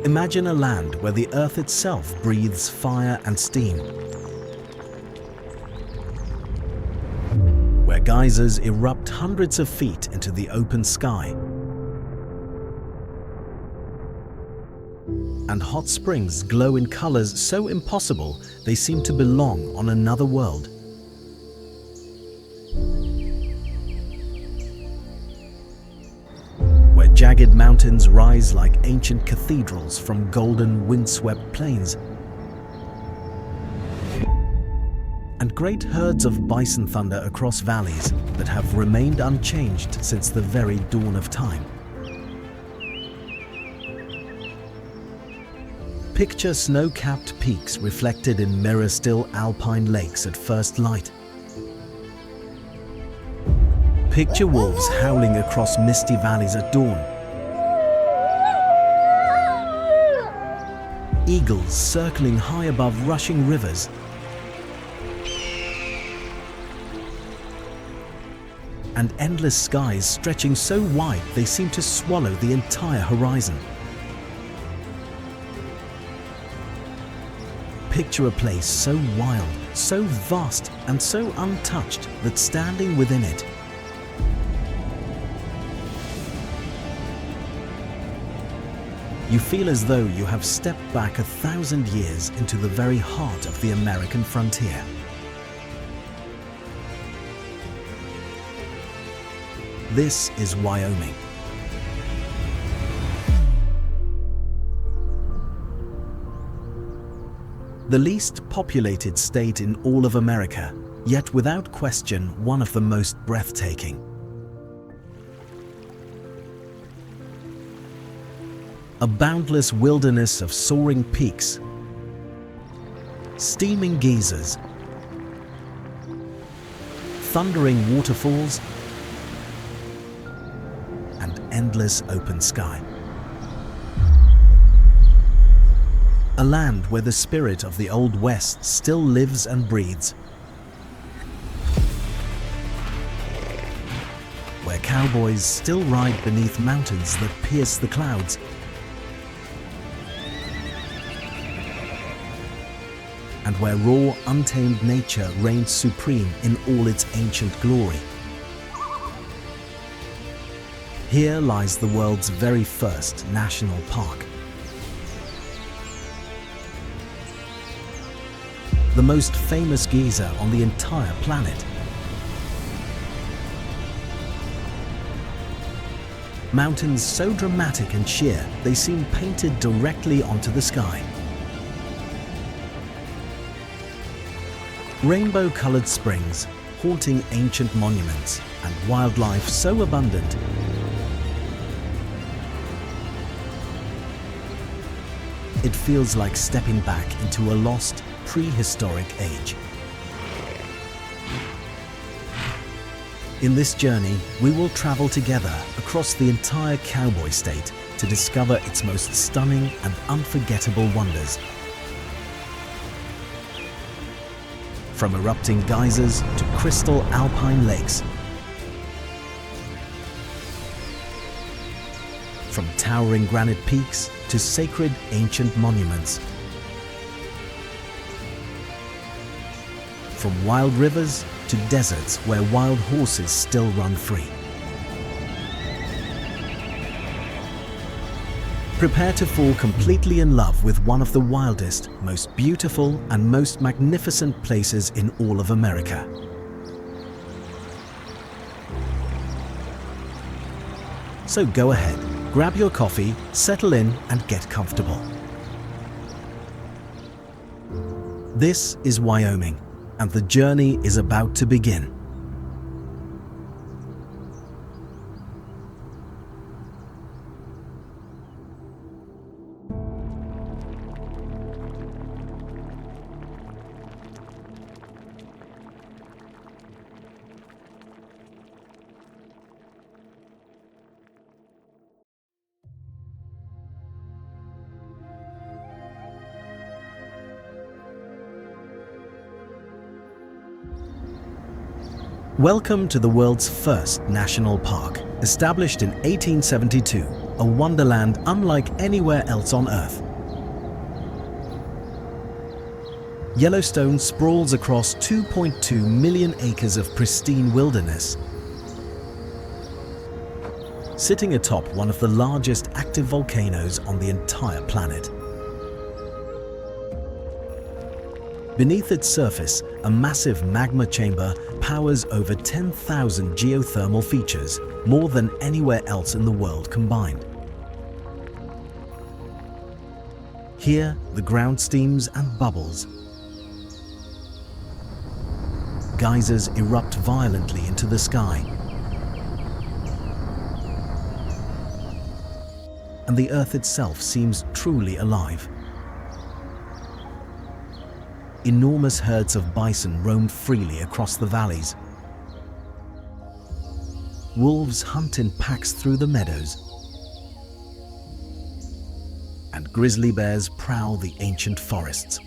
Imagine a land where the earth itself breathes fire and steam, where geysers erupt hundreds of feet into the open sky, and hot springs glow in colors so impossible they seem to belong on another world. Where jagged mountains rise like ancient cathedrals from golden windswept plains, and great herds of bison thunder across valleys that have remained unchanged since the very dawn of time. Picture snow-capped peaks reflected in mirror-still alpine lakes at first light. Picture wolves howling across misty valleys at dawn. Eagles circling high above rushing rivers. And endless skies stretching so wide they seem to swallow the entire horizon. Picture a place so wild, so vast, and so untouched that standing within it, you feel as though you have stepped back 1,000 years into the very heart of the American frontier. This is Wyoming. The least populated state in all of America, yet without question one of the most breathtaking. A boundless wilderness of soaring peaks, steaming geysers, thundering waterfalls, and endless open sky. A land where the spirit of the Old West still lives and breathes. Where cowboys still ride beneath mountains that pierce the clouds. And where raw, untamed nature reigns supreme in all its ancient glory. Here lies the world's very first national park. The most famous geyser on the entire planet. Mountains so dramatic and sheer, they seem painted directly onto the sky. Rainbow-colored springs, haunting ancient monuments, and wildlife so abundant, it feels like stepping back into a lost, prehistoric age. In this journey, we will travel together across the entire cowboy state to discover its most stunning and unforgettable wonders. From erupting geysers to crystal alpine lakes, from towering granite peaks to sacred ancient monuments, from wild rivers to deserts where wild horses still run free. Prepare to fall completely in love with one of the wildest, most beautiful, and most magnificent places in all of America. So go ahead, grab your coffee, settle in, and get comfortable. This is Wyoming, and the journey is about to begin. Welcome to the world's first national park, established in 1872. a wonderland unlike anywhere else on Earth. Yellowstone sprawls across 2.2 million acres of pristine wilderness, sitting atop one of the largest active volcanoes on the entire planet. Beneath its surface, a massive magma chamber powers over 10,000 geothermal features, more than anywhere else in the world combined. Here, the ground steams and bubbles. Geysers erupt violently into the sky, and the Earth itself seems truly alive. Enormous herds of bison roam freely across the valleys. Wolves hunt in packs through the meadows, and grizzly bears prowl the ancient forests.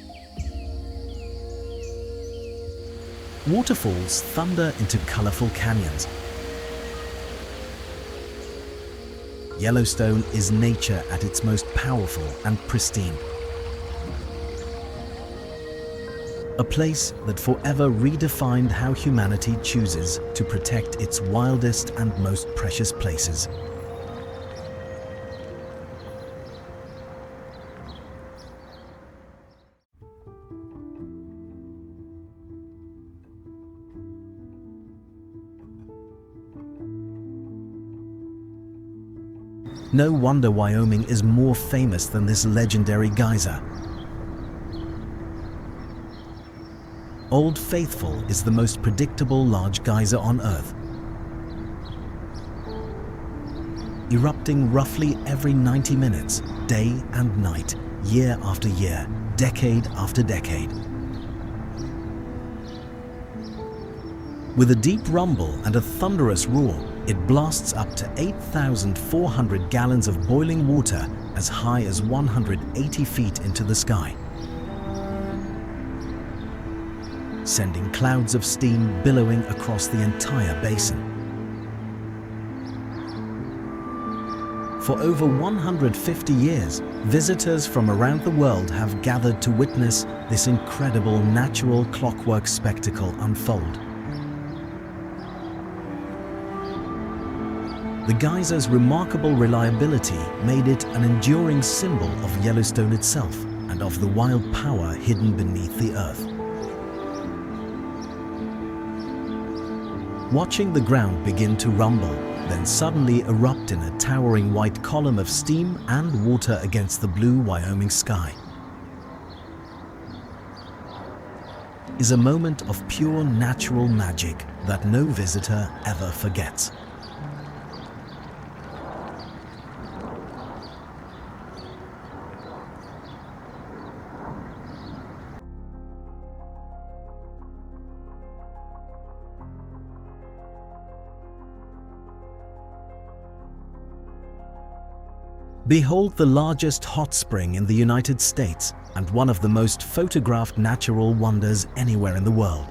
Waterfalls thunder into colorful canyons. Yellowstone is nature at its most powerful and pristine. A place that forever redefined how humanity chooses to protect its wildest and most precious places. No wonder Wyoming is more famous than this legendary geyser. Old Faithful is the most predictable large geyser on Earth, erupting roughly every 90 minutes, day and night, year after year, decade after decade. With a deep rumble and a thunderous roar, it blasts up to 8,400 gallons of boiling water as high as 180 feet into the sky, sending clouds of steam billowing across the entire basin. For over 150 years, visitors from around the world have gathered to witness this incredible natural clockwork spectacle unfold. The geyser's remarkable reliability made it an enduring symbol of Yellowstone itself and of the wild power hidden beneath the earth. Watching the ground begin to rumble, then suddenly erupt in a towering white column of steam and water against the blue Wyoming sky, is a moment of pure natural magic that no visitor ever forgets. Behold the largest hot spring in the United States and one of the most photographed natural wonders anywhere in the world.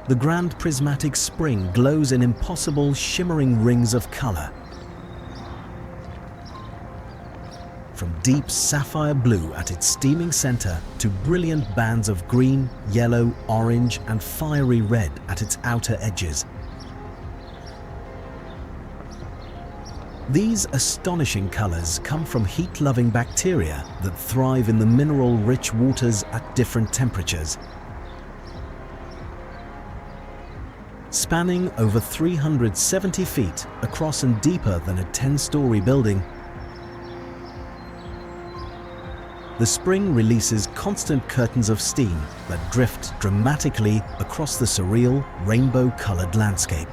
The Grand Prismatic Spring glows in impossible shimmering rings of color. From deep sapphire blue at its steaming center to brilliant bands of green, yellow, orange, and fiery red at its outer edges. These astonishing colors come from heat-loving bacteria that thrive in the mineral-rich waters at different temperatures. Spanning over 370 feet across and deeper than a 10-story building, the spring releases constant curtains of steam that drift dramatically across the surreal, rainbow-colored landscape.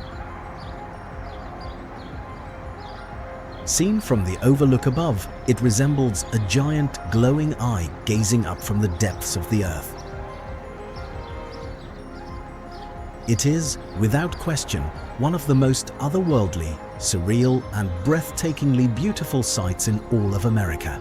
Seen from the overlook above, it resembles a giant glowing eye gazing up from the depths of the earth. It is, without question, one of the most otherworldly, surreal, and breathtakingly beautiful sights in all of America.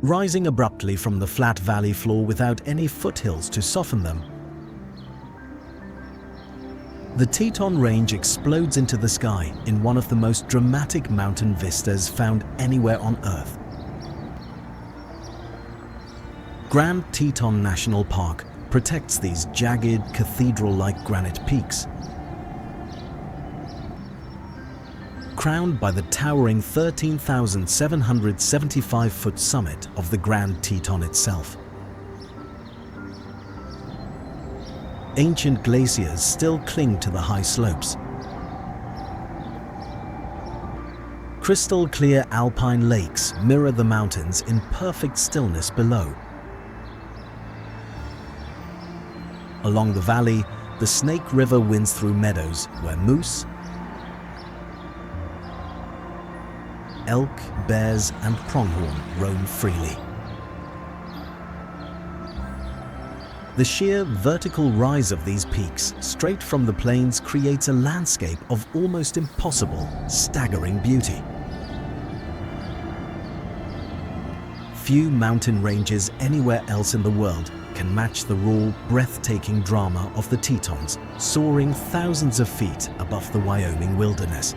Rising abruptly from the flat valley floor without any foothills to soften them, the Teton Range explodes into the sky in one of the most dramatic mountain vistas found anywhere on Earth. Grand Teton National Park protects these jagged, cathedral-like granite peaks. Crowned by the towering 13,775-foot summit of the Grand Teton itself. Ancient glaciers still cling to the high slopes. Crystal-clear alpine lakes mirror the mountains in perfect stillness below. Along the valley, the Snake River winds through meadows where moose, elk, bears, and pronghorn roam freely. The sheer vertical rise of these peaks straight from the plains creates a landscape of almost impossible, staggering beauty. Few mountain ranges anywhere else in the world can match the raw, breathtaking drama of the Tetons, soaring thousands of feet above the Wyoming wilderness.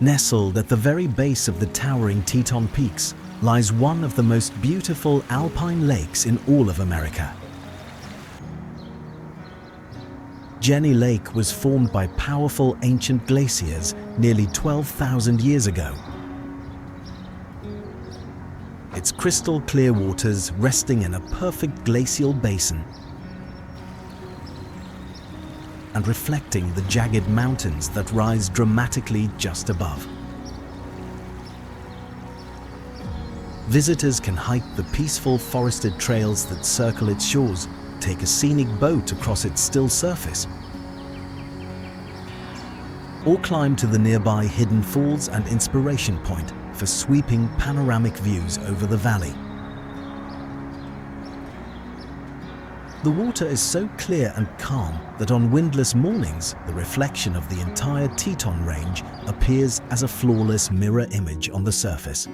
Nestled at the very base of the towering Teton Peaks lies one of the most beautiful alpine lakes in all of America. Jenny Lake was formed by powerful ancient glaciers nearly 12,000 years ago. Its crystal clear waters resting in a perfect glacial basin and reflecting the jagged mountains that rise dramatically just above. Visitors can hike the peaceful forested trails that circle its shores, take a scenic boat across its still surface, or climb to the nearby Hidden Falls and Inspiration Point for sweeping panoramic views over the valley. The water is so clear and calm that on windless mornings, the reflection of the entire Teton Range appears as a flawless mirror image on the surface.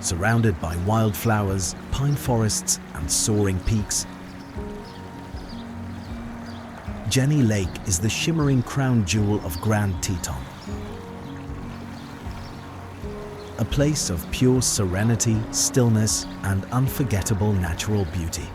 Surrounded by wildflowers, pine forests, and soaring peaks, Jenny Lake is the shimmering crown jewel of Grand Teton. A place of pure serenity, stillness, and unforgettable natural beauty.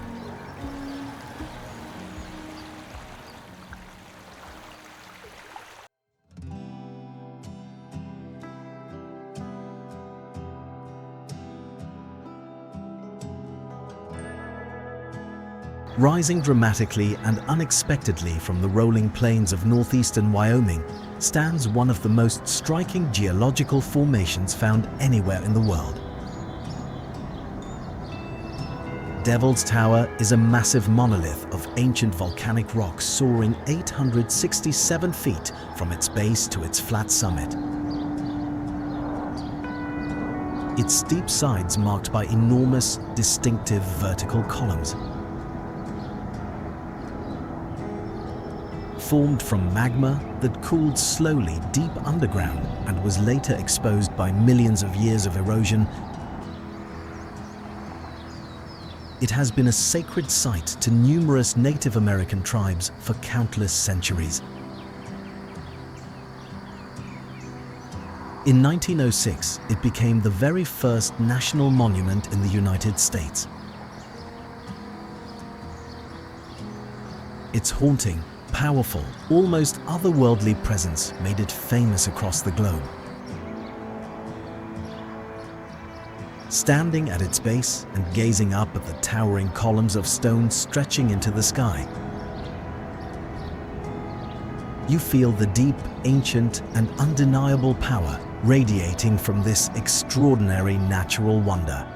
Rising dramatically and unexpectedly from the rolling plains of northeastern Wyoming stands one of the most striking geological formations found anywhere in the world. Devil's Tower is a massive monolith of ancient volcanic rock soaring 867 feet from its base to its flat summit. Its steep sides marked by enormous, distinctive vertical columns. Formed from magma that cooled slowly deep underground and was later exposed by millions of years of erosion, it has been a sacred site to numerous Native American tribes for countless centuries. In 1906, it became the very first national monument in the United States. Its haunting, powerful, almost otherworldly presence made it famous across the globe. Standing at its base and gazing up at the towering columns of stone stretching into the sky, you feel the deep, ancient, and undeniable power radiating from this extraordinary natural wonder.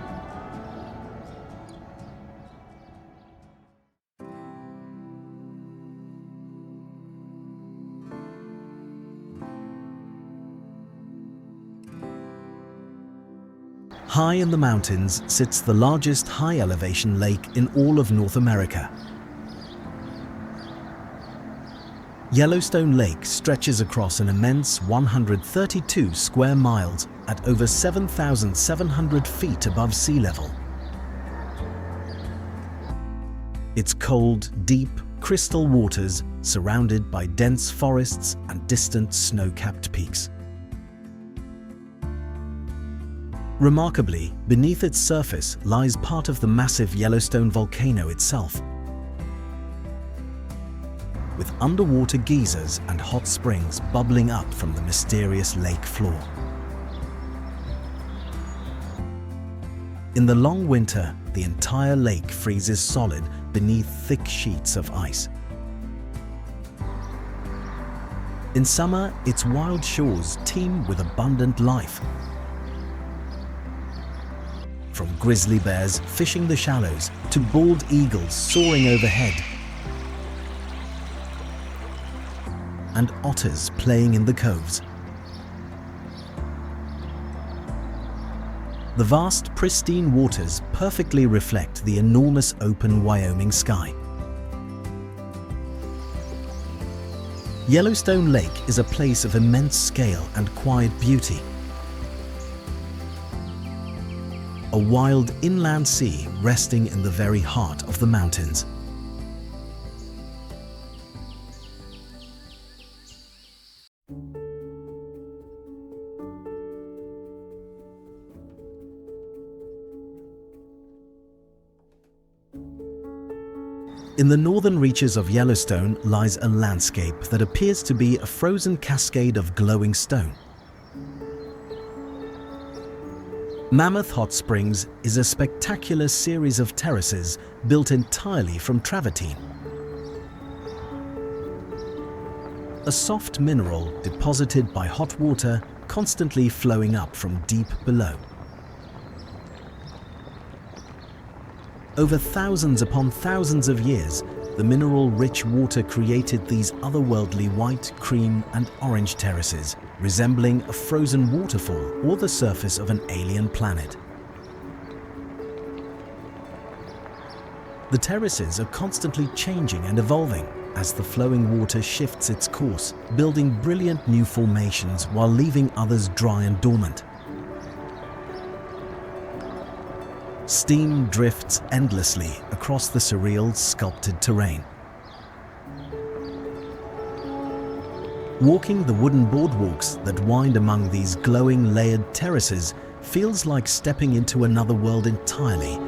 High in the mountains sits the largest high-elevation lake in all of North America. Yellowstone Lake stretches across an immense 132 square miles at over 7,700 feet above sea level. Its cold, deep, crystal waters surrounded by dense forests and distant snow-capped peaks. Remarkably, beneath its surface lies part of the massive Yellowstone volcano itself, with underwater geysers and hot springs bubbling up from the mysterious lake floor. In the long winter, the entire lake freezes solid beneath thick sheets of ice. In summer, its wild shores teem with abundant life. From grizzly bears fishing the shallows to bald eagles soaring overhead and otters playing in the coves. The vast, pristine waters perfectly reflect the enormous open Wyoming sky. Yellowstone Lake is a place of immense scale and quiet beauty. A wild inland sea resting in the very heart of the mountains. In the northern reaches of Yellowstone lies a landscape that appears to be a frozen cascade of glowing stone. Mammoth Hot Springs is a spectacular series of terraces built entirely from travertine, a soft mineral deposited by hot water constantly flowing up from deep below. Over thousands upon thousands of years, the mineral-rich water created these otherworldly white, cream, and orange terraces, resembling a frozen waterfall or the surface of an alien planet. The terraces are constantly changing and evolving as the flowing water shifts its course, building brilliant new formations while leaving others dry and dormant. Steam drifts endlessly across the surreal, sculpted terrain. Walking the wooden boardwalks that wind among these glowing, layered terraces feels like stepping into another world entirely,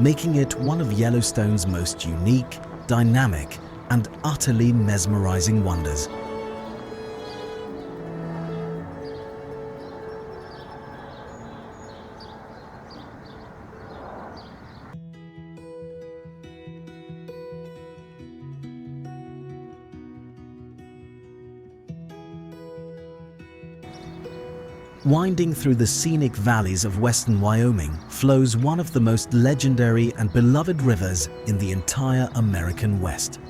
making it one of Yellowstone's most unique, dynamic, and utterly mesmerizing wonders. Winding through the scenic valleys of western Wyoming flows one of the most legendary and beloved rivers in the entire American West.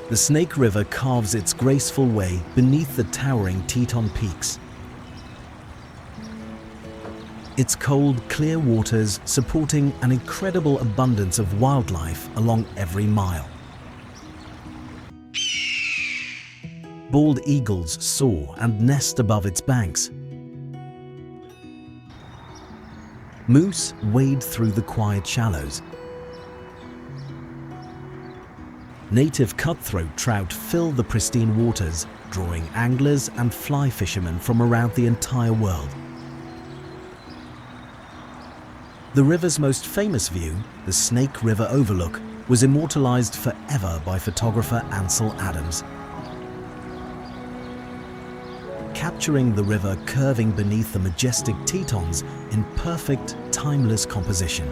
The Snake River carves its graceful way beneath the towering Teton peaks. Its cold, clear waters supporting an incredible abundance of wildlife along every mile. Bald eagles soar and nest above its banks. Moose wade through the quiet shallows. Native cutthroat trout fill the pristine waters, drawing anglers and fly fishermen from around the entire world. The river's most famous view, the Snake River Overlook, was immortalized forever by photographer Ansel Adams, capturing the river curving beneath the majestic Tetons in perfect, timeless composition.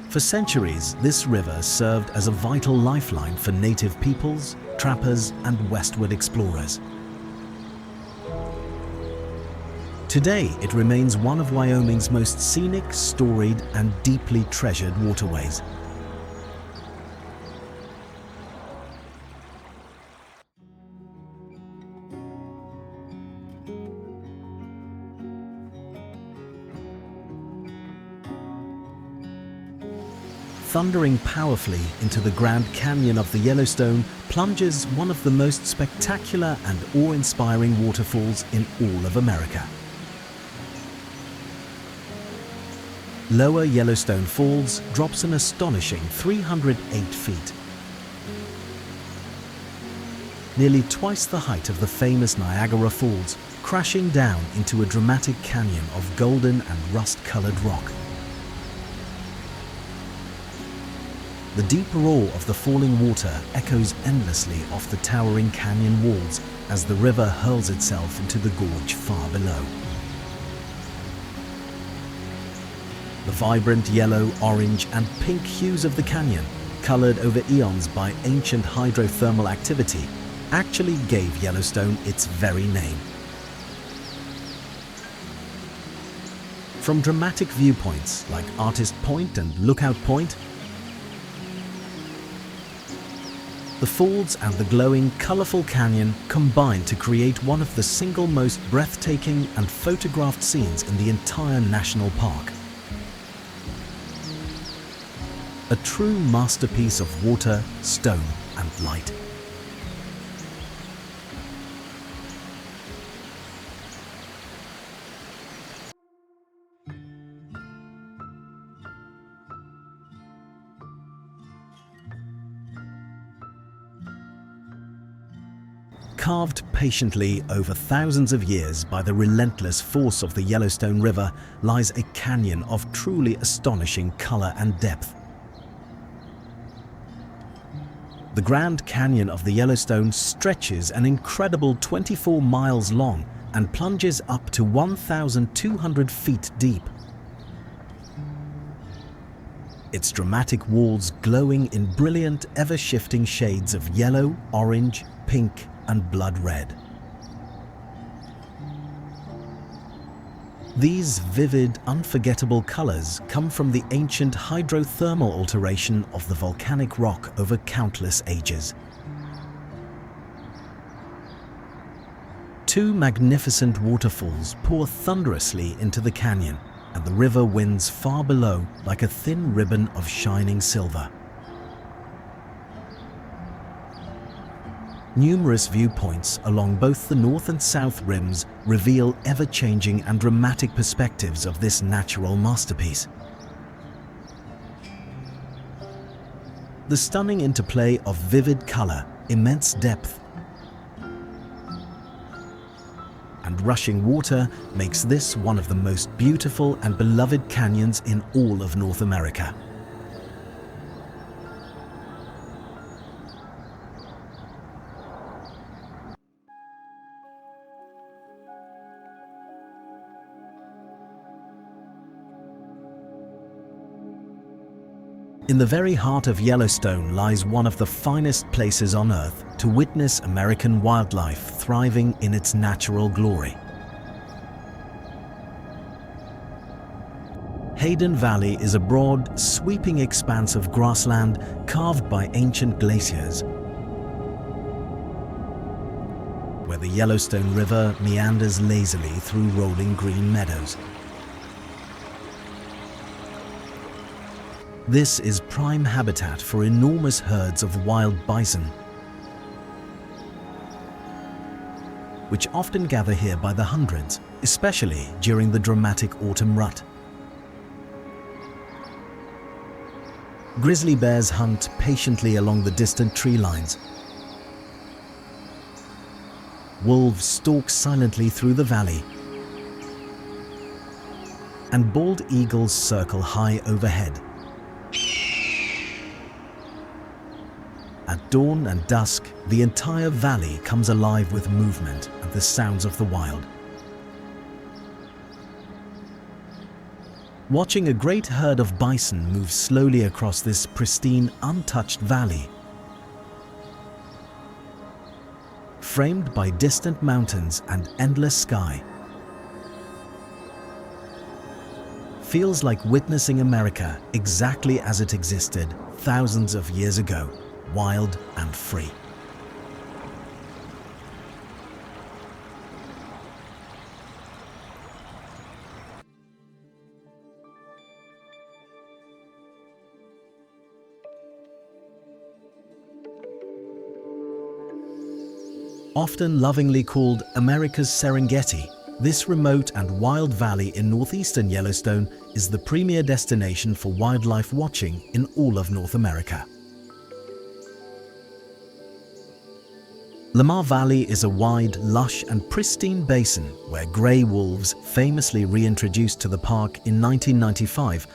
For centuries, this river served as a vital lifeline for native peoples, trappers, and westward explorers. Today, it remains one of Wyoming's most scenic, storied, and deeply treasured waterways. Thundering powerfully into the Grand Canyon of the Yellowstone plunges one of the most spectacular and awe-inspiring waterfalls in all of America. Lower Yellowstone Falls drops an astonishing 308 feet, nearly twice the height of the famous Niagara Falls, crashing down into a dramatic canyon of golden and rust-colored rock. The deep roar of the falling water echoes endlessly off the towering canyon walls as the river hurls itself into the gorge far below. The vibrant yellow, orange, and pink hues of the canyon, colored over eons by ancient hydrothermal activity, actually gave Yellowstone its very name. From dramatic viewpoints like Artist Point and Lookout Point, the falls and the glowing, colorful canyon combine to create one of the single most breathtaking and photographed scenes in the entire national park. A true masterpiece of water, stone, and light. Carved patiently over thousands of years by the relentless force of the Yellowstone River lies a canyon of truly astonishing color and depth. The Grand Canyon of the Yellowstone stretches an incredible 24 miles long and plunges up to 1,200 feet deep. Its dramatic walls glowing in brilliant, ever-shifting shades of yellow, orange, pink, and blood red. These vivid, unforgettable colors come from the ancient hydrothermal alteration of the volcanic rock over countless ages. Two magnificent waterfalls pour thunderously into the canyon, and the river winds far below like a thin ribbon of shining silver. Numerous viewpoints along both the north and south rims reveal ever-changing and dramatic perspectives of this natural masterpiece. The stunning interplay of vivid color, immense depth, and rushing water makes this one of the most beautiful and beloved canyons in all of North America. In the very heart of Yellowstone lies one of the finest places on Earth to witness American wildlife thriving in its natural glory. Hayden Valley is a broad, sweeping expanse of grassland carved by ancient glaciers, where the Yellowstone River meanders lazily through rolling green meadows. This is prime habitat for enormous herds of wild bison, which often gather here by the hundreds, especially during the dramatic autumn rut. Grizzly bears hunt patiently along the distant tree lines. Wolves stalk silently through the valley, and bald eagles circle high overhead. At dawn and dusk, the entire valley comes alive with movement and the sounds of the wild. Watching a great herd of bison move slowly across this pristine, untouched valley, framed by distant mountains and endless sky, feels like witnessing America exactly as it existed thousands of years ago, wild and free. Often lovingly called America's Serengeti, this remote and wild valley in northeastern Yellowstone is the premier destination for wildlife watching in all of North America. Lamar Valley is a wide, lush and pristine basin where grey wolves, famously reintroduced to the park in 1995,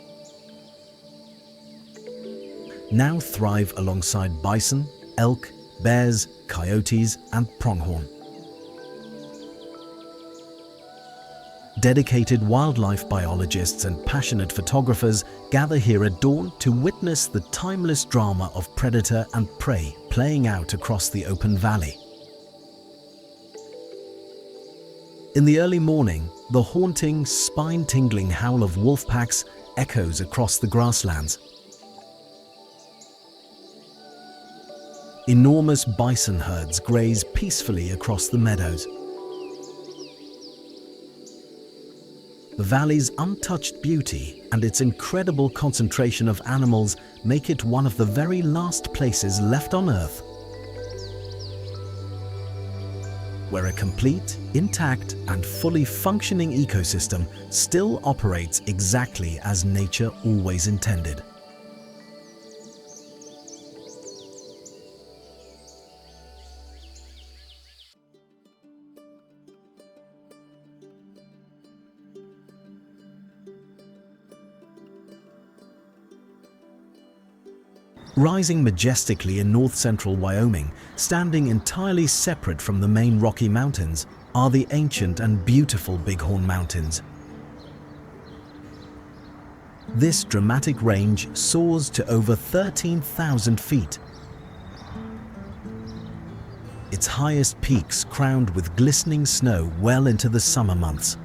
now thrive alongside bison, elk, bears, coyotes and pronghorn. Dedicated wildlife biologists and passionate photographers gather here at dawn to witness the timeless drama of predator and prey playing out across the open valley. In the early morning, the haunting, spine-tingling howl of wolf packs echoes across the grasslands. Enormous bison herds graze peacefully across the meadows. The valley's untouched beauty and its incredible concentration of animals make it one of the very last places left on Earth where a complete, intact and fully functioning ecosystem still operates exactly as nature always intended. Rising majestically in north-central Wyoming, standing entirely separate from the main Rocky Mountains, are the ancient and beautiful Bighorn Mountains. This dramatic range soars to over 13,000 feet. Its highest peaks crowned with glistening snow well into the summer months.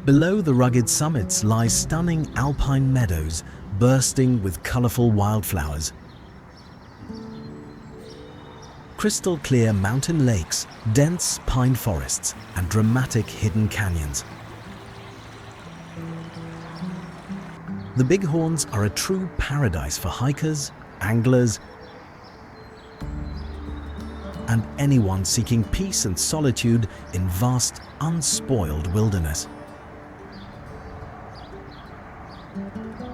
Below the rugged summits lie stunning alpine meadows bursting with colorful wildflowers. Crystal clear mountain lakes, dense pine forests, and dramatic hidden canyons. The Bighorns are a true paradise for hikers, anglers, and anyone seeking peace and solitude in vast, unspoiled wilderness.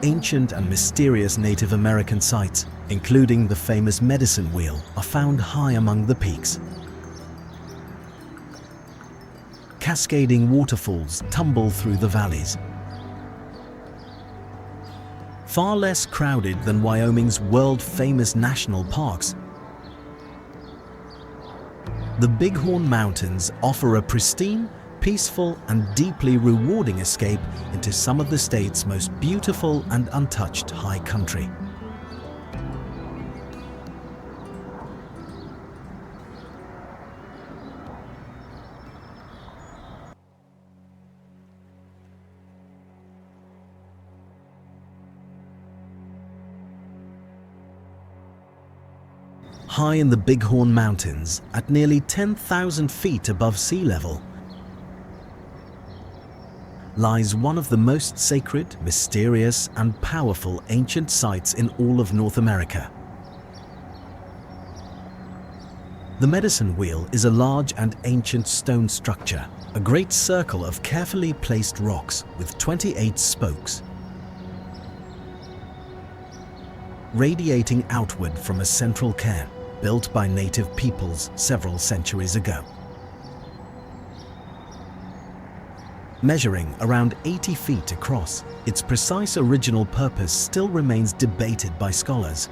Ancient and mysterious Native American sites, including the famous Medicine Wheel, are found high among the peaks. Cascading waterfalls tumble through the valleys. Far less crowded than Wyoming's world-famous national parks, the Bighorn Mountains offer a pristine, peaceful and deeply rewarding escape into some of the state's most beautiful and untouched high country. High in the Bighorn Mountains, at nearly 10,000 feet above sea level, lies one of the most sacred, mysterious and powerful ancient sites in all of North America. The Medicine Wheel is a large and ancient stone structure, a great circle of carefully placed rocks with 28 spokes, radiating outward from a central cairn built by native peoples several centuries ago. Measuring around 80 feet across, its precise original purpose still remains debated by scholars.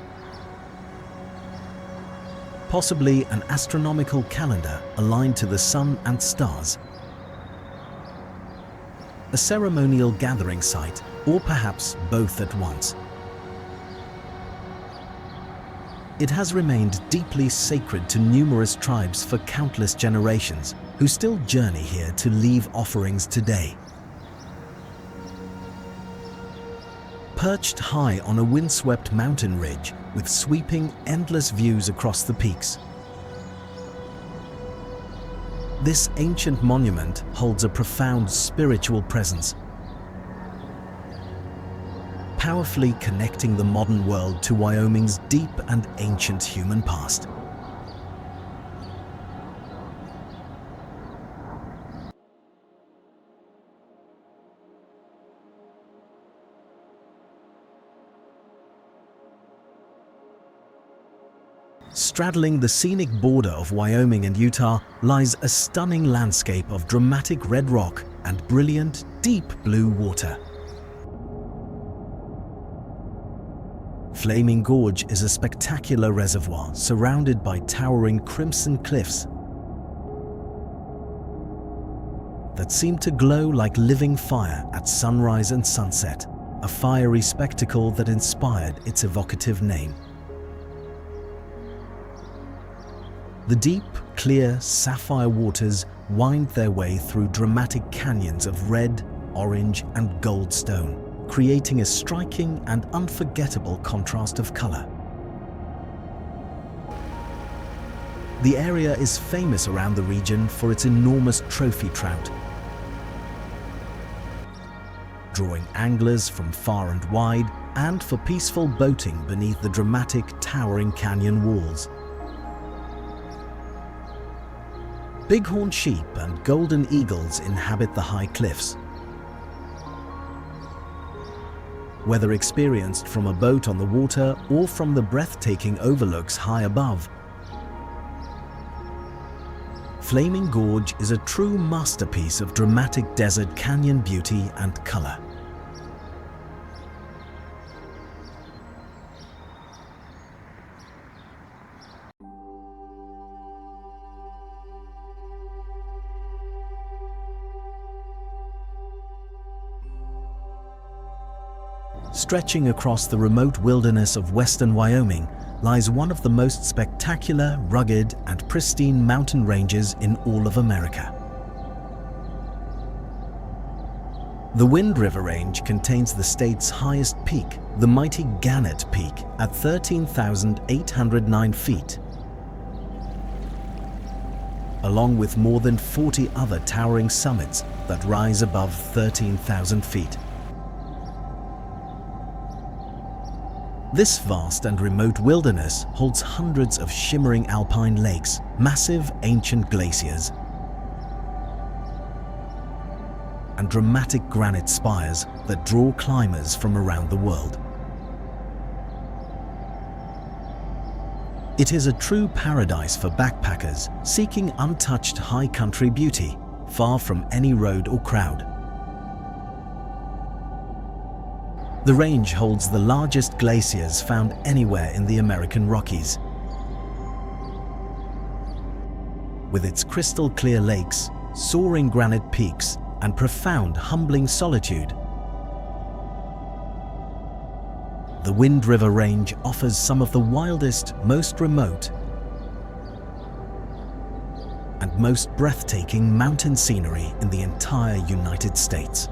Possibly an astronomical calendar aligned to the sun and stars, a ceremonial gathering site, or perhaps both at once. It has remained deeply sacred to numerous tribes for countless generations, who still journey here to leave offerings today. Perched high on a windswept mountain ridge with sweeping, endless views across the peaks, this ancient monument holds a profound spiritual presence, powerfully connecting the modern world to Wyoming's deep and ancient human past. Straddling the scenic border of Wyoming and Utah lies a stunning landscape of dramatic red rock and brilliant, deep blue water. Flaming Gorge is a spectacular reservoir surrounded by towering crimson cliffs that seem to glow like living fire at sunrise and sunset, a fiery spectacle that inspired its evocative name. The deep, clear, sapphire waters wind their way through dramatic canyons of red, orange, and gold stone, creating a striking and unforgettable contrast of color. The area is famous around the region for its enormous trophy trout, drawing anglers from far and wide, and for peaceful boating beneath the dramatic, towering canyon walls. Bighorn sheep and golden eagles inhabit the high cliffs. Whether experienced from a boat on the water or from the breathtaking overlooks high above, Flaming Gorge is a true masterpiece of dramatic desert canyon beauty and color. Stretching across the remote wilderness of western Wyoming lies one of the most spectacular, rugged, and pristine mountain ranges in all of America. The Wind River Range contains the state's highest peak, the mighty Gannett Peak, at 13,809 feet, along with more than 40 other towering summits that rise above 13,000 feet. This vast and remote wilderness holds hundreds of shimmering alpine lakes, massive ancient glaciers, and dramatic granite spires that draw climbers from around the world. It is a true paradise for backpackers seeking untouched high country beauty, far from any road or crowd. The range holds the largest glaciers found anywhere in the American Rockies. With its crystal clear lakes, soaring granite peaks, and profound, humbling solitude, the Wind River Range offers some of the wildest, most remote, and most breathtaking mountain scenery in the entire United States.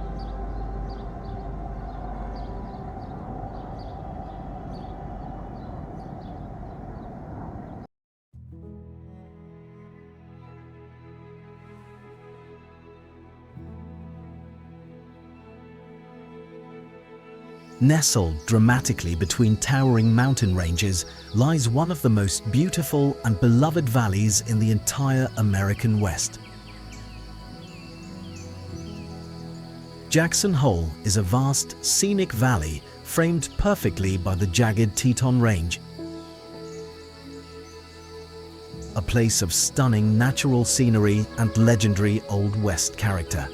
Nestled dramatically between towering mountain ranges lies one of the most beautiful and beloved valleys in the entire American West. Jackson Hole is a vast, scenic valley framed perfectly by the jagged Teton Range, a place of stunning natural scenery and legendary Old West character.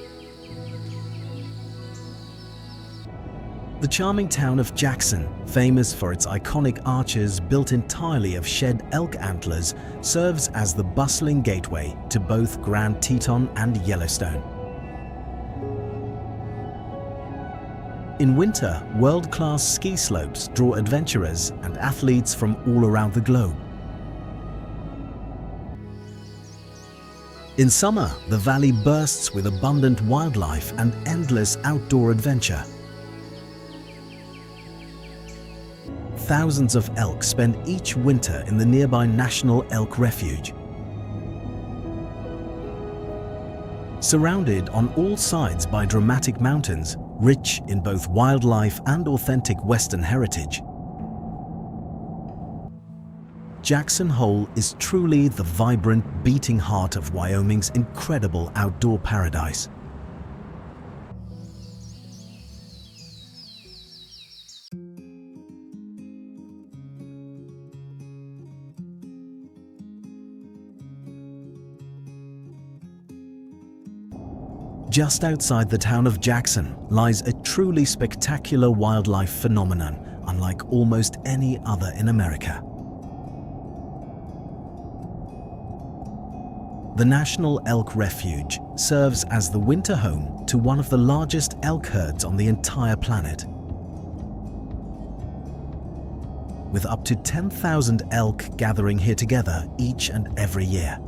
The charming town of Jackson, famous for its iconic arches built entirely of shed elk antlers, serves as the bustling gateway to both Grand Teton and Yellowstone. In winter, world-class ski slopes draw adventurers and athletes from all around the globe. In summer, the valley bursts with abundant wildlife and endless outdoor adventure. Thousands of elk spend each winter in the nearby National Elk Refuge. Surrounded on all sides by dramatic mountains, rich in both wildlife and authentic Western heritage, Jackson Hole is truly the vibrant, beating heart of Wyoming's incredible outdoor paradise. Just outside the town of Jackson lies a truly spectacular wildlife phenomenon, unlike almost any other in America. The National Elk Refuge serves as the winter home to one of the largest elk herds on the entire planet. With up to 10,000 elk gathering here together each and every year.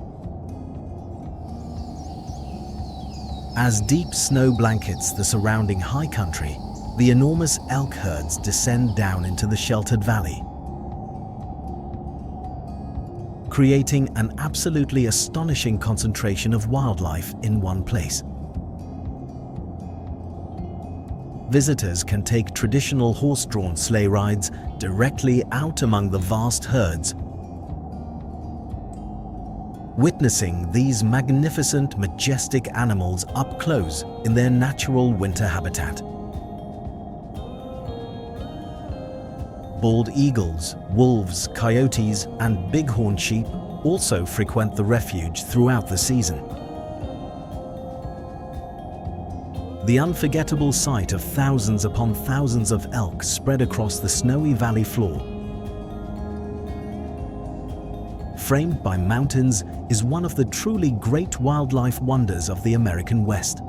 As deep snow blankets the surrounding high country, the enormous elk herds descend down into the sheltered valley, creating an absolutely astonishing concentration of wildlife in one place. Visitors can take traditional horse-drawn sleigh rides directly out among the vast herds, witnessing these magnificent, majestic animals up close in their natural winter habitat. Bald eagles, wolves, coyotes, and bighorn sheep also frequent the refuge throughout the season. The unforgettable sight of thousands upon thousands of elk spread across the snowy valley floor, framed by mountains, is one of the truly great wildlife wonders of the American West.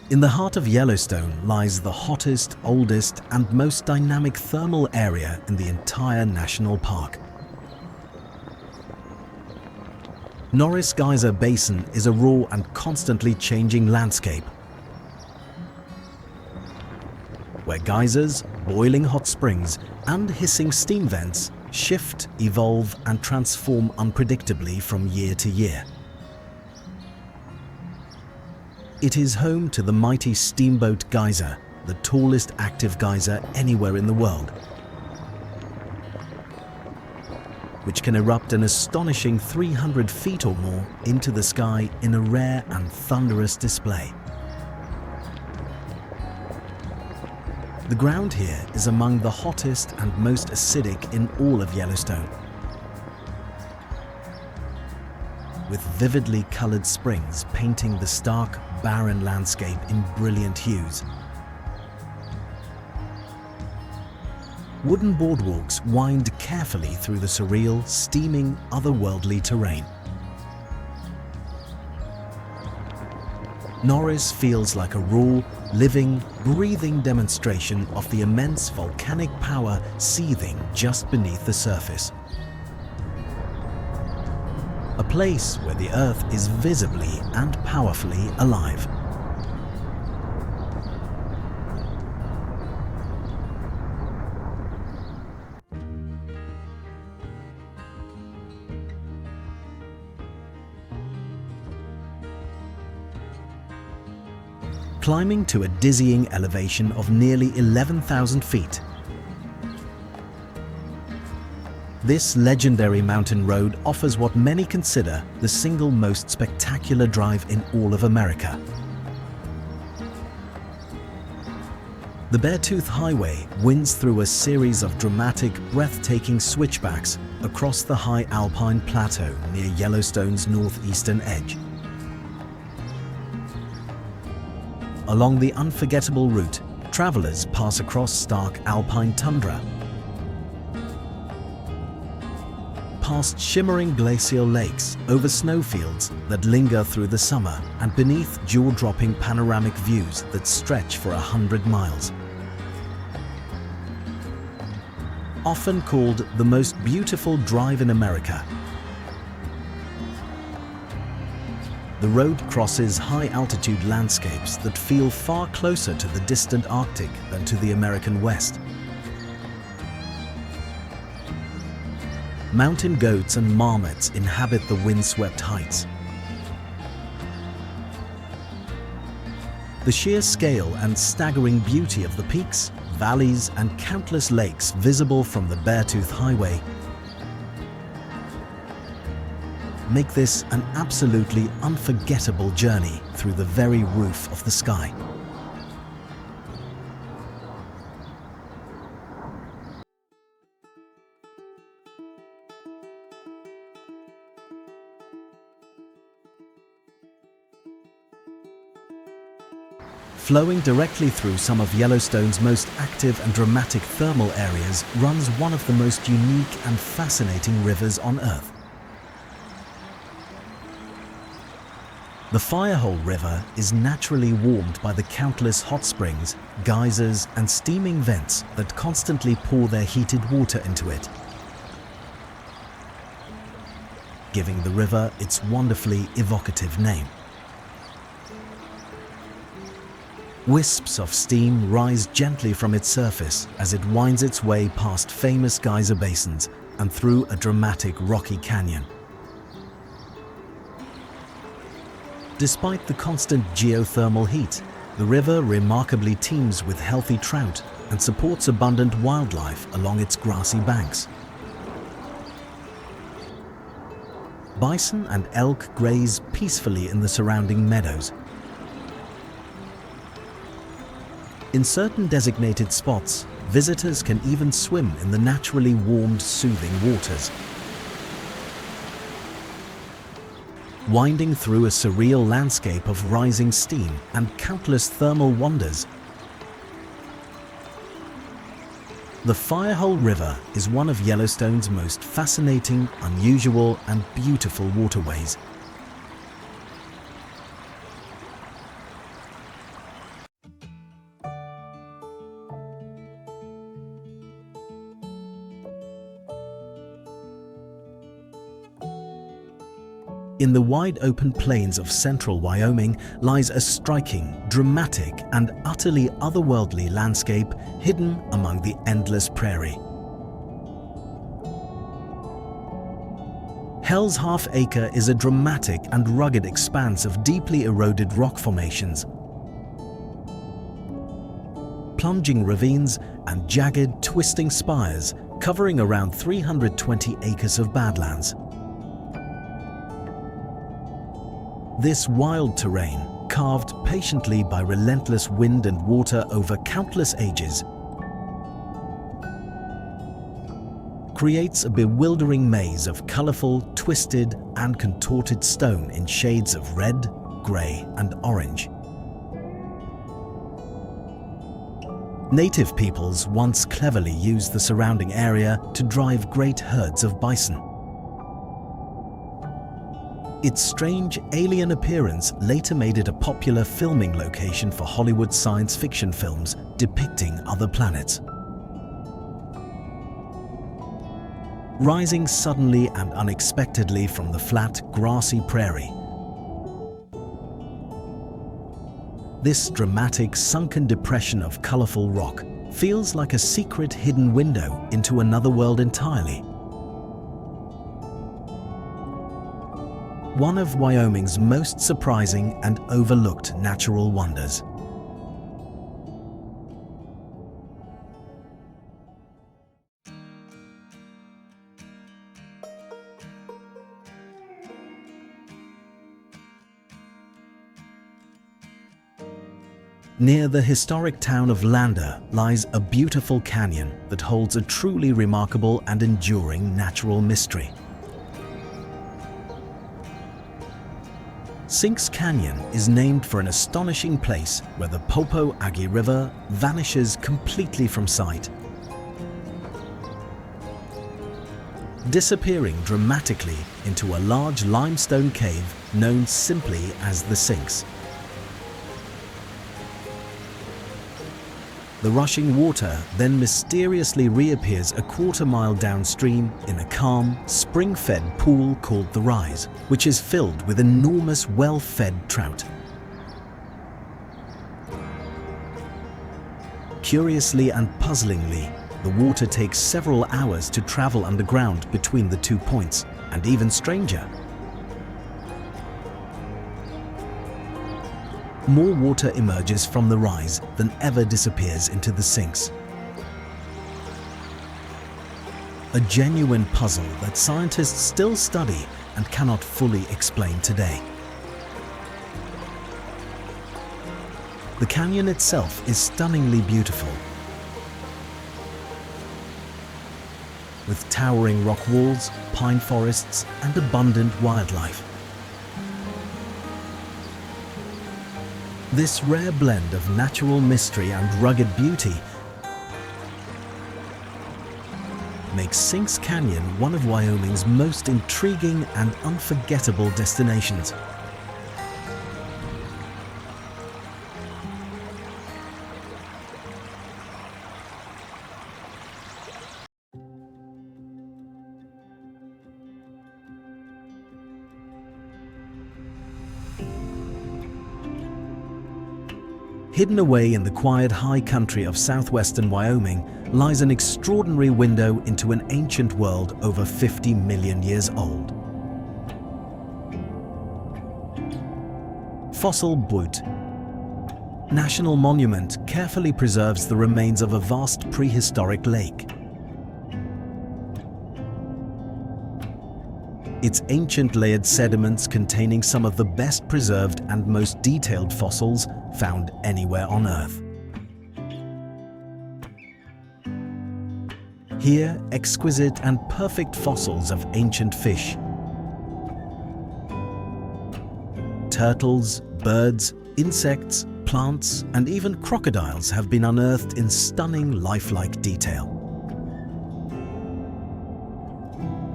In the heart of Yellowstone lies the hottest, oldest, and most dynamic thermal area in the entire national park. Norris Geyser Basin is a raw and constantly changing landscape, where geysers, boiling hot springs, and hissing steam vents shift, evolve, and transform unpredictably from year to year. It is home to the mighty Steamboat Geyser, the tallest active geyser anywhere in the world, which can erupt an astonishing 300 feet or more into the sky in a rare and thunderous display. The ground here is among the hottest and most acidic in all of Yellowstone, with vividly colored springs painting the stark, barren landscape in brilliant hues. Wooden boardwalks wind carefully through the surreal, steaming, otherworldly terrain. Norris feels like a raw, living, breathing demonstration of the immense volcanic power seething just beneath the surface. A place where the Earth is visibly and powerfully alive. Climbing to a dizzying elevation of nearly 11,000 feet, this legendary mountain road offers what many consider the single most spectacular drive in all of America. The Beartooth Highway winds through a series of dramatic, breathtaking switchbacks across the high alpine plateau near Yellowstone's northeastern edge. Along the unforgettable route, travelers pass across stark alpine tundra, past shimmering glacial lakes, over snowfields that linger through the summer, and beneath jaw-dropping panoramic views that stretch for 100 miles. Often called the most beautiful drive in America, the road crosses high-altitude landscapes that feel far closer to the distant Arctic than to the American West. Mountain goats and marmots inhabit the windswept heights. The sheer scale and staggering beauty of the peaks, valleys, and countless lakes visible from the Beartooth Highway make this an absolutely unforgettable journey through the very roof of the sky. Flowing directly through some of Yellowstone's most active and dramatic thermal areas runs one of the most unique and fascinating rivers on Earth. The Firehole River is naturally warmed by the countless hot springs, geysers, and steaming vents that constantly pour their heated water into it, giving the river its wonderfully evocative name. Wisps of steam rise gently from its surface as it winds its way past famous geyser basins and through a dramatic rocky canyon. Despite the constant geothermal heat, the river remarkably teems with healthy trout and supports abundant wildlife along its grassy banks. Bison and elk graze peacefully in the surrounding meadows. In certain designated spots, visitors can even swim in the naturally warmed, soothing waters. Winding through a surreal landscape of rising steam and countless thermal wonders, the Firehole River is one of Yellowstone's most fascinating, unusual, and beautiful waterways. In the wide-open plains of central Wyoming lies a striking, dramatic, and utterly otherworldly landscape hidden among the endless prairie. Hell's Half Acre is a dramatic and rugged expanse of deeply eroded rock formations, plunging ravines, and jagged, twisting spires covering around 320 acres of badlands. This wild terrain, carved patiently by relentless wind and water over countless ages, creates a bewildering maze of colorful, twisted, and contorted stone in shades of red, gray, and orange. Native peoples once cleverly used the surrounding area to drive great herds of bison. Its strange alien appearance later made it a popular filming location for Hollywood science fiction films depicting other planets. Rising suddenly and unexpectedly from the flat, grassy prairie, this dramatic, sunken depression of colorful rock feels like a secret hidden window into another world entirely. One of Wyoming's most surprising and overlooked natural wonders. Near the historic town of Lander lies a beautiful canyon that holds a truly remarkable and enduring natural mystery. Sinks Canyon is named for an astonishing place where the Popo Agie River vanishes completely from sight, disappearing dramatically into a large limestone cave known simply as the Sinks. The rushing water then mysteriously reappears a quarter-mile downstream in a calm, spring-fed pool called the Rise, which is filled with enormous, well-fed trout. Curiously and puzzlingly, the water takes several hours to travel underground between the 2 points, and even stranger, more water emerges from the Rise than ever disappears into the Sinks. A genuine puzzle that scientists still study and cannot fully explain today. The canyon itself is stunningly beautiful, with towering rock walls, pine forests, and abundant wildlife. This rare blend of natural mystery and rugged beauty makes Sinks Canyon one of Wyoming's most intriguing and unforgettable destinations. Hidden away in the quiet high country of southwestern Wyoming lies an extraordinary window into an ancient world over 50 million years old. Fossil Butte National Monument carefully preserves the remains of a vast prehistoric lake. Its ancient layered sediments containing some of the best preserved and most detailed fossils found anywhere on Earth. Here, exquisite and perfect fossils of ancient fish, turtles, birds, insects, plants, and even crocodiles have been unearthed in stunning lifelike detail.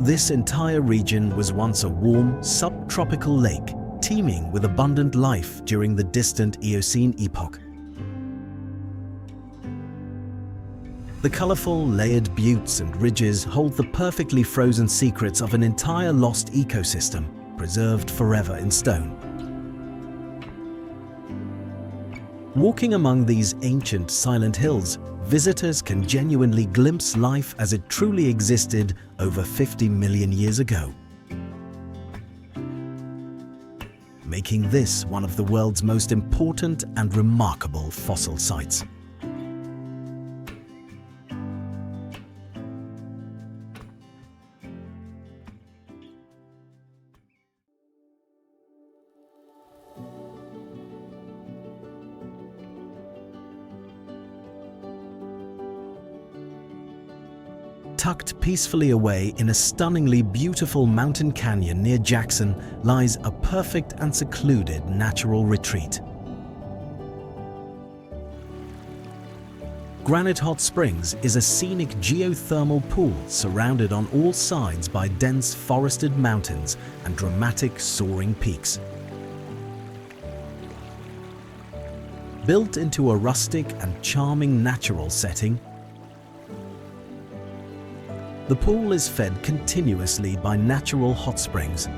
This entire region was once a warm, subtropical lake, teeming with abundant life during the distant Eocene epoch. The colorful, layered buttes and ridges hold the perfectly frozen secrets of an entire lost ecosystem, preserved forever in stone. Walking among these ancient, silent hills, visitors can genuinely glimpse life as it truly existed over 50 million years ago, making this one of the world's most important and remarkable fossil sites. Tucked peacefully away in a stunningly beautiful mountain canyon near Jackson lies a perfect and secluded natural retreat. Granite Hot Springs is a scenic geothermal pool surrounded on all sides by dense forested mountains and dramatic soaring peaks. Built into a rustic and charming natural setting, the pool is fed continuously by natural hot springs,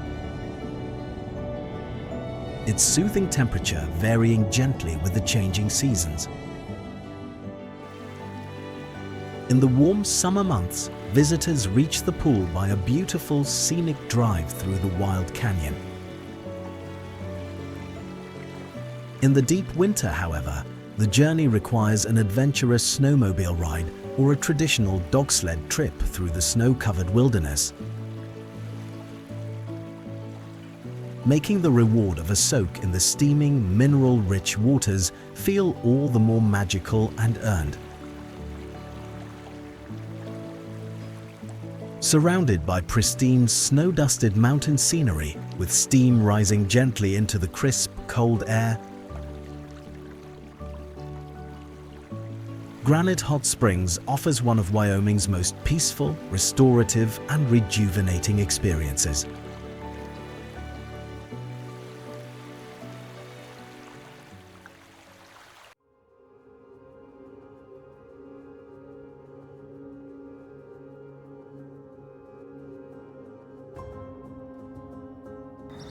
its soothing temperature varying gently with the changing seasons. In the warm summer months, visitors reach the pool by a beautiful scenic drive through the wild canyon. In the deep winter, however, the journey requires an adventurous snowmobile ride or a traditional dog sled trip through the snow-covered wilderness, making the reward of a soak in the steaming, mineral-rich waters feel all the more magical and earned. Surrounded by pristine, snow-dusted mountain scenery with steam rising gently into the crisp, cold air, Granite Hot Springs offers one of Wyoming's most peaceful, restorative, and rejuvenating experiences.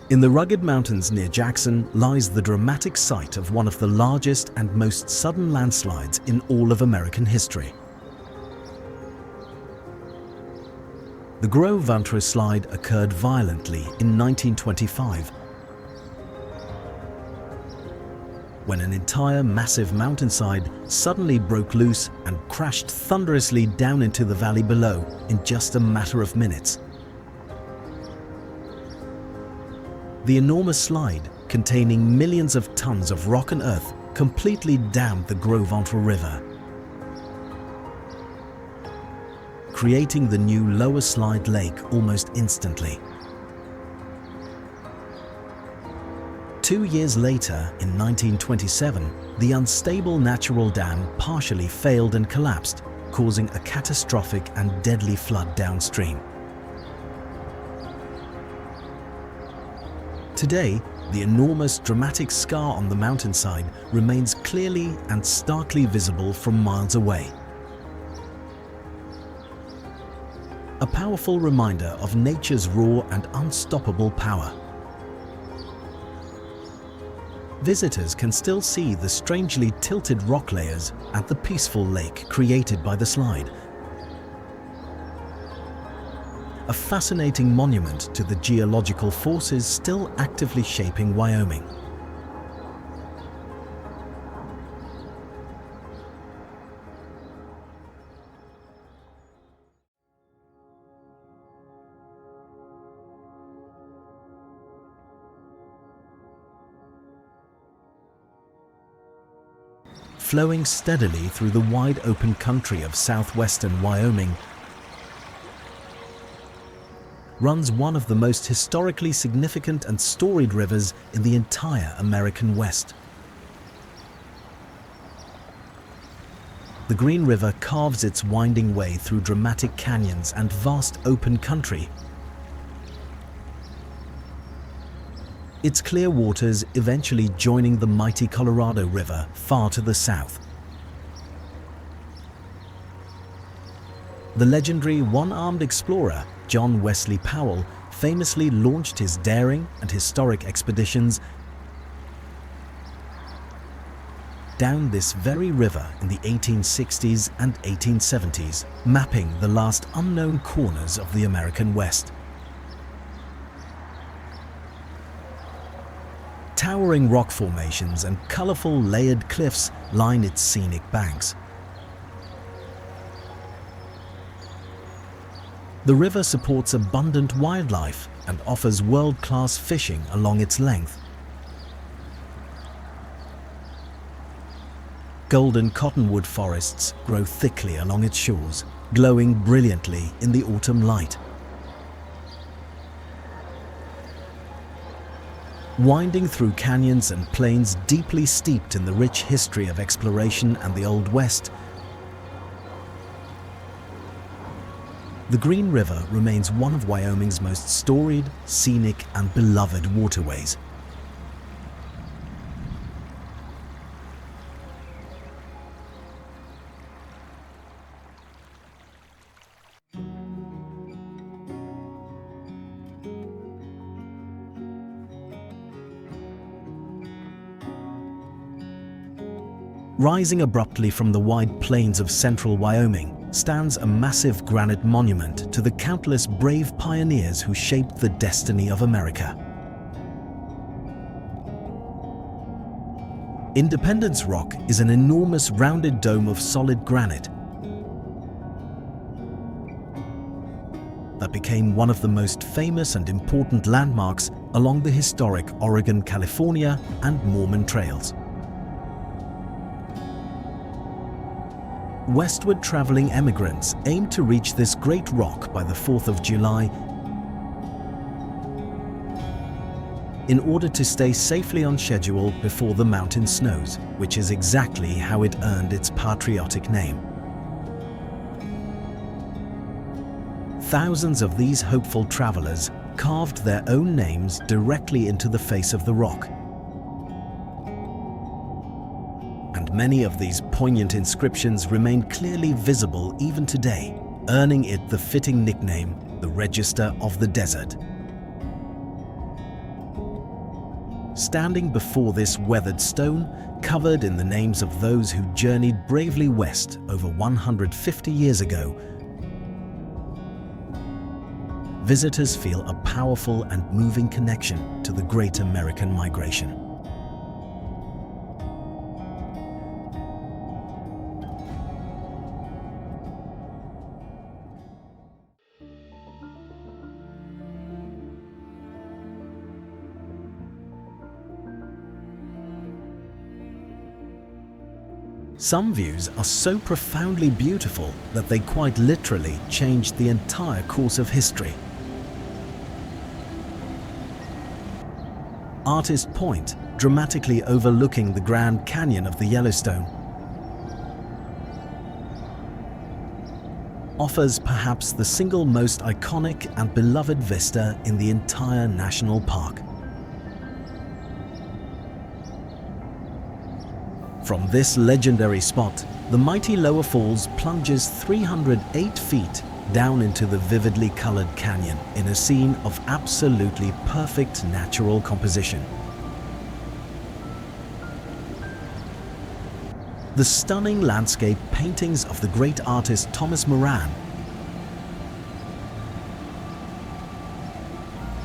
In the rugged mountains near Jackson lies the dramatic site of one of the largest and most sudden landslides in all of American history. The Gros Ventre slide occurred violently in 1925, when an entire massive mountainside suddenly broke loose and crashed thunderously down into the valley below in just a matter of minutes. The enormous slide, containing millions of tons of rock and earth, completely dammed the Gros Ventre River, creating the new Lower Slide Lake almost instantly. 2 years later, in 1927, the unstable natural dam partially failed and collapsed, causing a catastrophic and deadly flood downstream. Today, the enormous dramatic scar on the mountainside remains clearly and starkly visible from miles away. A powerful reminder of nature's raw and unstoppable power. Visitors can still see the strangely tilted rock layers and the peaceful lake created by the slide. A fascinating monument to the geological forces still actively shaping Wyoming. Flowing steadily through the wide open country of southwestern Wyoming runs one of the most historically significant and storied rivers in the entire American West. The Green River carves its winding way through dramatic canyons and vast open country. Its clear waters eventually joining the mighty Colorado River far to the south. The legendary one-armed explorer John Wesley Powell famously launched his daring and historic expeditions down this very river in the 1860s and 1870s, mapping the last unknown corners of the American West. Towering rock formations and colorful layered cliffs line its scenic banks. The river supports abundant wildlife and offers world-class fishing along its length. Golden cottonwood forests grow thickly along its shores, glowing brilliantly in the autumn light. Winding through canyons and plains deeply steeped in the rich history of exploration and the Old West, the Green River remains one of Wyoming's most storied, scenic, and beloved waterways. Rising abruptly from the wide plains of central Wyoming stands a massive granite monument to the countless brave pioneers who shaped the destiny of America. Independence Rock is an enormous rounded dome of solid granite that became one of the most famous and important landmarks along the historic Oregon, California, and Mormon trails. Westward traveling emigrants aim to reach this great rock by the 4th of July in order to stay safely on schedule before the mountain snows, which is exactly how it earned its patriotic name. Thousands of these hopeful travelers carved their own names directly into the face of the rock. And many of these poignant inscriptions remain clearly visible even today, earning it the fitting nickname, the Register of the Desert. Standing before this weathered stone, covered in the names of those who journeyed bravely west over 150 years ago, visitors feel a powerful and moving connection to the Great American Migration. Some views are so profoundly beautiful that they quite literally changed the entire course of history. Artist Point, dramatically overlooking the Grand Canyon of the Yellowstone, offers perhaps the single most iconic and beloved vista in the entire national park. From this legendary spot, the mighty lower falls plunges 308 feet down into the vividly colored canyon in a scene of absolutely perfect natural composition. The stunning landscape paintings of the great artist Thomas Moran,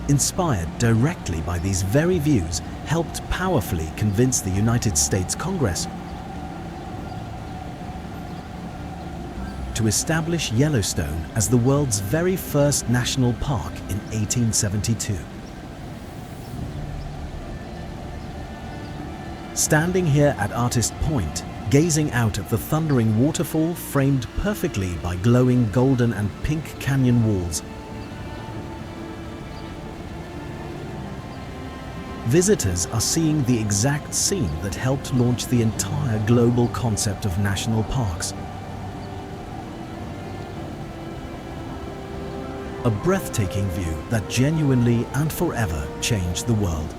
inspired directly by these very views, helped powerfully convince the United States Congress to establish Yellowstone as the world's very first national park in 1872. Standing here at Artist Point, gazing out at the thundering waterfall framed perfectly by glowing golden and pink canyon walls, visitors are seeing the exact scene that helped launch the entire global concept of national parks. A breathtaking view that genuinely and forever changed the world.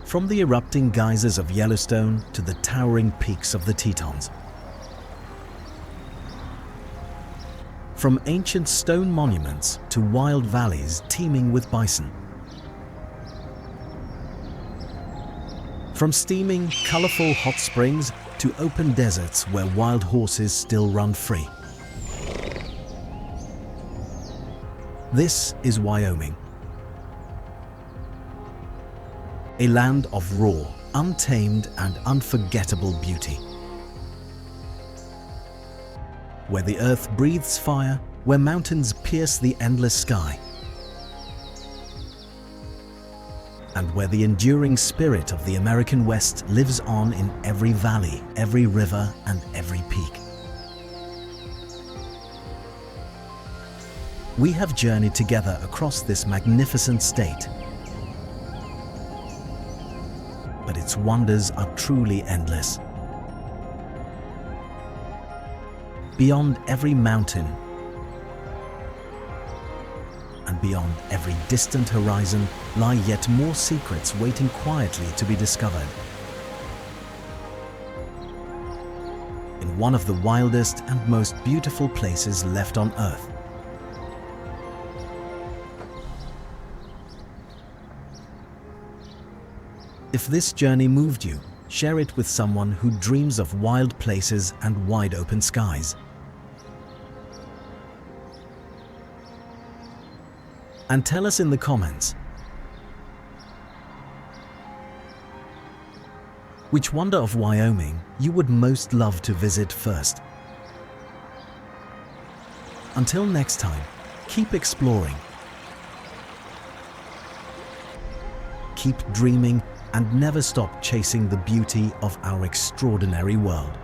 From the erupting geysers of Yellowstone to the towering peaks of the Tetons. From ancient stone monuments to wild valleys teeming with bison. From steaming, colorful hot springs to open deserts where wild horses still run free. This is Wyoming. A land of raw, untamed and unforgettable beauty. Where the earth breathes fire, where mountains pierce the endless sky, and where the enduring spirit of the American West lives on in every valley, every river and every peak. We have journeyed together across this magnificent state, but its wonders are truly endless. Beyond every mountain and beyond every distant horizon lie yet more secrets waiting quietly to be discovered. In one of the wildest and most beautiful places left on Earth. If this journey moved you, share it with someone who dreams of wild places and wide open skies. And tell us in the comments, which wonder of Wyoming you would most love to visit first. Until next time, keep exploring, keep dreaming, and never stop chasing the beauty of our extraordinary world.